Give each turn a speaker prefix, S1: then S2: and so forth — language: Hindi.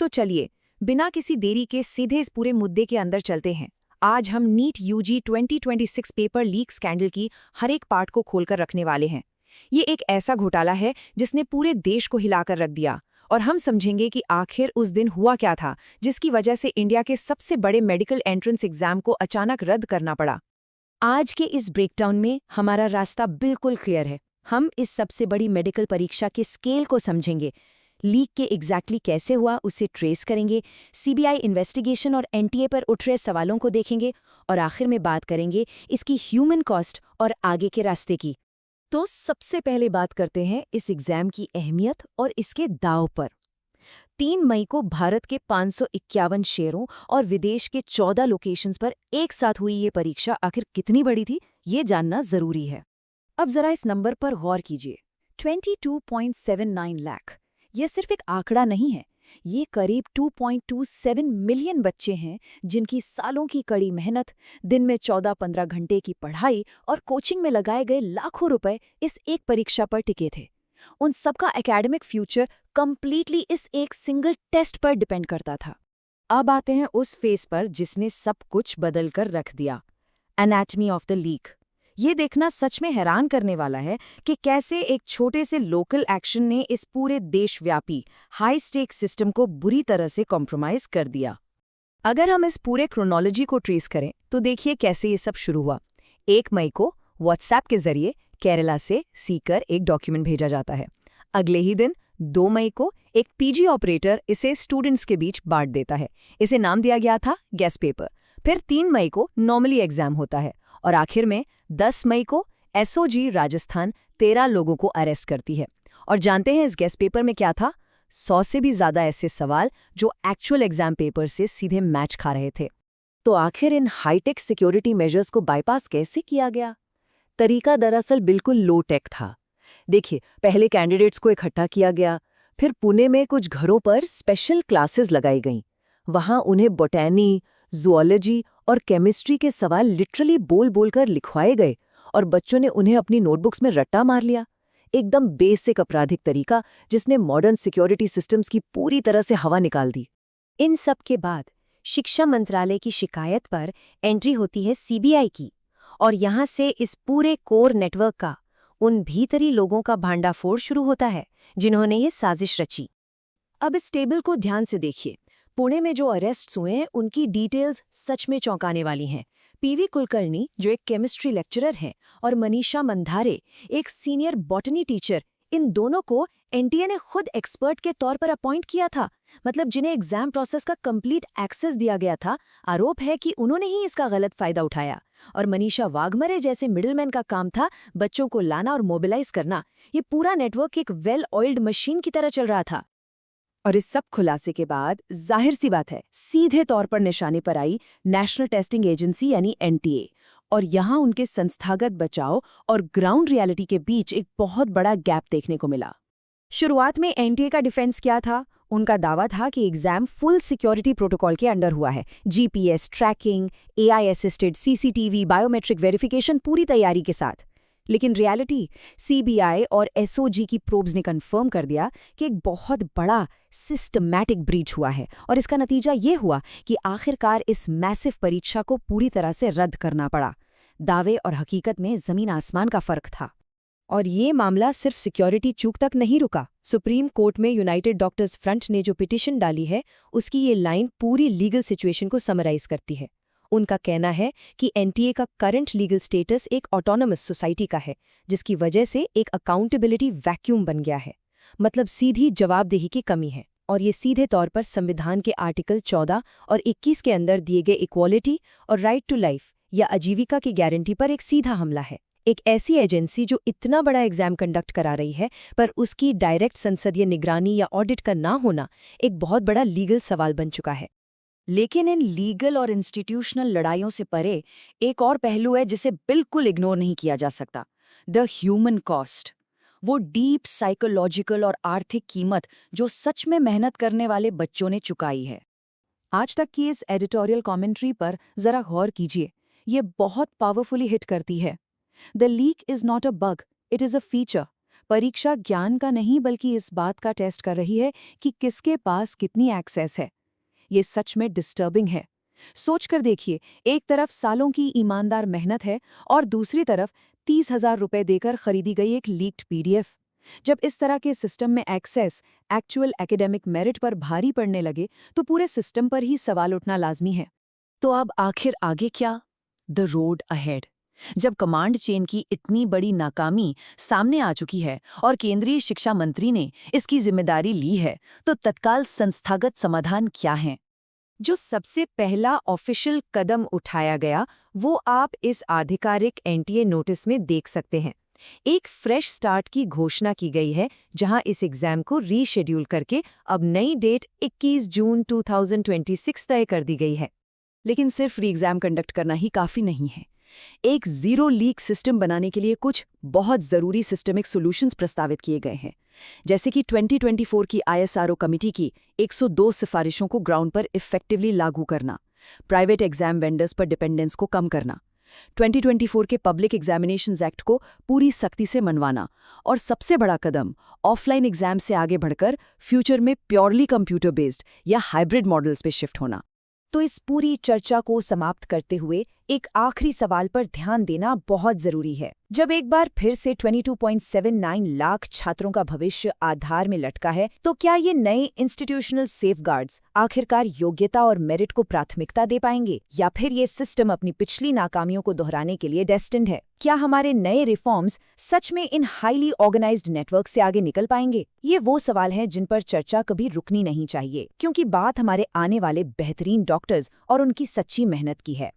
S1: तो चलिए बिना किसी देरी के सीधे इस पूरे मुद्दे के अंदर चलते हैं। आज हम NEET UG 2026 paper leak scandal की हर एक पार्ट को खोलकर रखने वाले हैं। ये एक ऐसा घोटाला है जिसने पूरे देश को हिलाकर रख दिया, और हम समझेंगे कि आखिर उस दिन हुआ क्या था जिसकी वजह से इंडिया के सबसे बड़े मेडिकल एंट्रेंस एग्जाम को अचानक रद्द करना पड़ा। आज के इस ब्रेकडाउन में हमारा रास्ता बिल्कुल क्लियर है। हम इस सबसे बड़ी मेडिकल परीक्षा के स्केल को समझेंगे, लीक के एग्जैक्टली कैसे हुआ उसे ट्रेस करेंगे, सीबीआई इन्वेस्टिगेशन और एनटीए पर उठ रहे सवालों को देखेंगे, और आखिर में बात करेंगे इसकी ह्यूमन कॉस्ट और आगे के रास्ते की। तो सबसे पहले बात करते हैं इस एग्जाम की अहमियत और इसके दाव पर। 3 मई को भारत के 551 शहरों और विदेश के 14 लोकेशंस पर एक साथ हुई ये परीक्षा आखिर कितनी बड़ी थी, ये जानना जरूरी है। अब जरा इस नंबर पर गौर कीजिए, 22.79 लाख। ये सिर्फ एक आंकड़ा नहीं है, ये करीब 2.27 मिलियन बच्चे हैं जिनकी सालों की कड़ी मेहनत, दिन में 14-15 घंटे की पढ़ाई और कोचिंग में लगाए गए लाखों रुपए इस एक परीक्षा पर टिके थे। उन सबका एकेडमिक फ्यूचर कंप्लीटली इस एक सिंगल टेस्ट पर डिपेंड करता था। अब आते हैं उस फेस पर जिसने सब कुछ बदल कर रख दिया, एनाटमी ऑफ द लीक। ये देखना सच में हैरान करने वाला है कि कैसे एक छोटे से लोकल एक्शन ने इस पूरे देशव्यापी हाई स्टेक सिस्टम को बुरी तरह से कॉम्प्रोमाइज कर दिया। अगर हम इस पूरे क्रोनोलॉजी को ट्रेस करें तो देखिए कैसे ये सब शुरू हुआ। 1 मई को व्हाट्सएप के जरिए केरला से सीकर एक डॉक्यूमेंट भेजा जाता है। अगले ही दिन 2 मई को एक पीजी ऑपरेटर इसे स्टूडेंट्स के बीच बांट देता है। इसे नाम दिया गया था गेस्ट पेपर। फिर 3 मई को नॉर्मली एग्जाम होता है, और आखिर में 10 मई को एसओजी राजस्थान 13 लोगों को अरेस्ट करती है। और जानते हैं इस गेस्ट पेपर में क्या था? 100 से भी ज्यादा ऐसे सवाल जो एक्चुअल एग्जाम पेपर से सीधे मैच खा रहे थे। तो आखिर इन हाईटेक सिक्योरिटी मेजर्स को बाईपास कैसे किया गया? तरीका दरअसल बिल्कुल लो टेक था। देखिए, पहले कैंडिडेट्स को इकट्ठा किया गया, फिर पुणे में कुछ घरों पर स्पेशल क्लासेस लगाई गईं। वहां उन्हें बोटैनी, जूलॉजी और केमिस्ट्री के सवाल लिटरली बोल बोलकर लिखवाए गए, और बच्चों ने उन्हें अपनी नोटबुक्स में रट्टा मार लिया। एकदम बेसिक आपराधिक तरीका जिसने मॉडर्न सिक्योरिटी सिस्टम्स की पूरी तरह से हवा निकाल दी। इन सब के बाद शिक्षा मंत्रालय की शिकायत पर एंट्री होती है सीबीआई की, और यहाँ से इस पूरे कोर नेटवर्क का, उन भीतरी लोगों का भांडाफोड़ शुरू होता है जिन्होंने ये साजिश रची। अब इस टेबल को ध्यान से देखिए। पुणे में जो अरेस्ट्स हुए हैं उनकी डिटेल्स सच में चौंकाने वाली हैं। पीवी कुलकर्णी, जो एक केमिस्ट्री लेक्चरर हैं, और मनीषा मंधारे, एक सीनियर बॉटनी टीचर, इन दोनों को एनटीए ने खुद एक्सपर्ट के तौर पर अपॉइंट किया था, मतलब जिन्हें एग्जाम प्रोसेस का कंप्लीट एक्सेस दिया गया था। आरोप है कि उन्होंने ही इसका गलत फायदा उठाया। और मनीषा वाघमरे जैसे मिडिलमैन का काम था बच्चों को लाना और मोबिलाइज करना। ये पूरा नेटवर्क एक वेल ऑयल्ड मशीन की तरह चल रहा था। और इस सब खुलासे के बाद जाहिर सी बात है, सीधे तौर पर निशाने पर आई नेशनल टेस्टिंग एजेंसी यानी एनटीए, और यहाँ उनके संस्थागत बचाव और ग्राउंड रियलिटी के बीच एक बहुत बड़ा गैप देखने को मिला। शुरुआत में एनटीए का डिफेंस क्या था? उनका दावा था कि एग्जाम फुल सिक्योरिटी प्रोटोकॉल के अंडर हुआ है, GPS tracking, AI assisted CCTV, biometric verification, पूरी तैयारी के साथ। लेकिन रियलिटी, सीबीआई और एसओजी की प्रोब्स ने कंफर्म कर दिया कि एक बहुत बड़ा सिस्टमैटिक ब्रीच हुआ है, और इसका नतीजा ये हुआ कि आखिरकार इस मैसिव परीक्षा को पूरी तरह से रद्द करना पड़ा। दावे और हकीकत में जमीन आसमान का फर्क था। और ये मामला सिर्फ सिक्योरिटी चूक तक नहीं रुका। सुप्रीम कोर्ट में यूनाइटेड डॉक्टर्स फ्रंट ने जो पिटीशन डाली है, उसकी ये लाइन पूरी लीगल सिचुएशन को समराइज करती है। उनका कहना है कि एनटीए का करंट लीगल स्टेटस एक ऑटोनमस सोसाइटी का है, जिसकी वजह से एक अकाउंटेबिलिटी वैक्यूम बन गया है, मतलब सीधी जवाबदेही की कमी है। और ये सीधे तौर पर संविधान के आर्टिकल 14 और 21 के अंदर दिए गए इक्वालिटी और राइट टू लाइफ या आजीविका की गारंटी पर एक सीधा हमला है। एक ऐसी एजेंसी जो इतना बड़ा एग्जाम कंडक्ट करा रही है, पर उसकी डायरेक्ट संसदीय निगरानी या ऑडिट का ना होना एक बहुत बड़ा लीगल सवाल बन चुका है। लेकिन इन लीगल और इंस्टीट्यूशनल लड़ाइयों से परे एक और पहलू है जिसे बिल्कुल इग्नोर नहीं किया जा सकता, द ह्यूमन कॉस्ट। वो डीप साइकोलॉजिकल और आर्थिक कीमत जो सच में मेहनत करने वाले बच्चों ने चुकाई है। आज तक की इस एडिटोरियल कमेंट्री पर जरा गौर कीजिए, ये बहुत पावरफुली हिट करती है। The leak is not a bug, it is a feature. परीक्षा ज्ञान का नहीं बल्कि इस बात का टेस्ट कर रही है कि किसके पास कितनी एक्सेस है। ये सच में डिस्टर्बिंग है। सोचकर देखिए, एक तरफ सालों की ईमानदार मेहनत है और दूसरी तरफ 30,000 रुपए देकर खरीदी गई एक लीक्ड पीडीएफ। जब इस तरह के सिस्टम में एक्सेस एक्चुअल एकेडमिक मेरिट पर भारी पड़ने लगे तो पूरे सिस्टम पर ही सवाल उठना लाजमी है। तो अब आखिर आगे क्या? The road ahead. जब कमांड चेन की इतनी बड़ी नाकामी सामने आ चुकी है और केंद्रीय शिक्षा मंत्री ने इसकी जिम्मेदारी ली है, तो तत्काल संस्थागत समाधान क्या है? जो सबसे पहला ऑफिशियल कदम उठाया गया वो आप इस आधिकारिक एनटीए नोटिस में देख सकते हैं। एक फ्रेश स्टार्ट की घोषणा की गई है, जहां इस एग्जाम को रीशेड्यूल करके अब नई डेट 21 जून 2026 तय कर दी गई है। लेकिन सिर्फ री एग्जाम कंडक्ट करना ही काफी नहीं है। एक जीरो लीक सिस्टम बनाने के लिए कुछ बहुत जरूरी सिस्टमिक सॉल्यूशंस प्रस्तावित किए गए हैं, जैसे कि 2024 की आईएसआरओ कमिटी की 102 सिफारिशों को ग्राउंड पर इफेक्टिवली लागू करना, प्राइवेट एग्जाम वेंडर्स पर डिपेंडेंस को कम करना, 2024 के पब्लिक एग्जामिनेशंस एक्ट को पूरी सख्ती से मनवाना और सबसे बड़ा कदम ऑफलाइन एग्जाम से आगे बढ़कर फ्यूचर में प्योरली कंप्यूटर बेस्ड या हाइब्रिड मॉडल्स पे शिफ्ट होना। तो इस पूरी चर्चा को समाप्त करते हुए एक आखिरी सवाल पर ध्यान देना बहुत जरूरी है। जब एक बार फिर से 22.79 लाख छात्रों का भविष्य आधार में लटका है, तो क्या ये नए इंस्टीट्यूशनल सेफगार्ड्स आखिरकार योग्यता और मेरिट को प्राथमिकता दे पाएंगे, या फिर ये सिस्टम अपनी पिछली नाकामियों को दोहराने के लिए डेस्टिन्ड है? क्या हमारे नए रिफॉर्म्स सच में इन हाईली ऑर्गेनाइज्ड नेटवर्क से आगे निकल पाएंगे? ये वो सवाल हैं जिन पर चर्चा कभी रुकनी नहीं चाहिए, क्योंकि बात हमारे आने वाले बेहतरीन डॉक्टर्स और उनकी सच्ची मेहनत की है।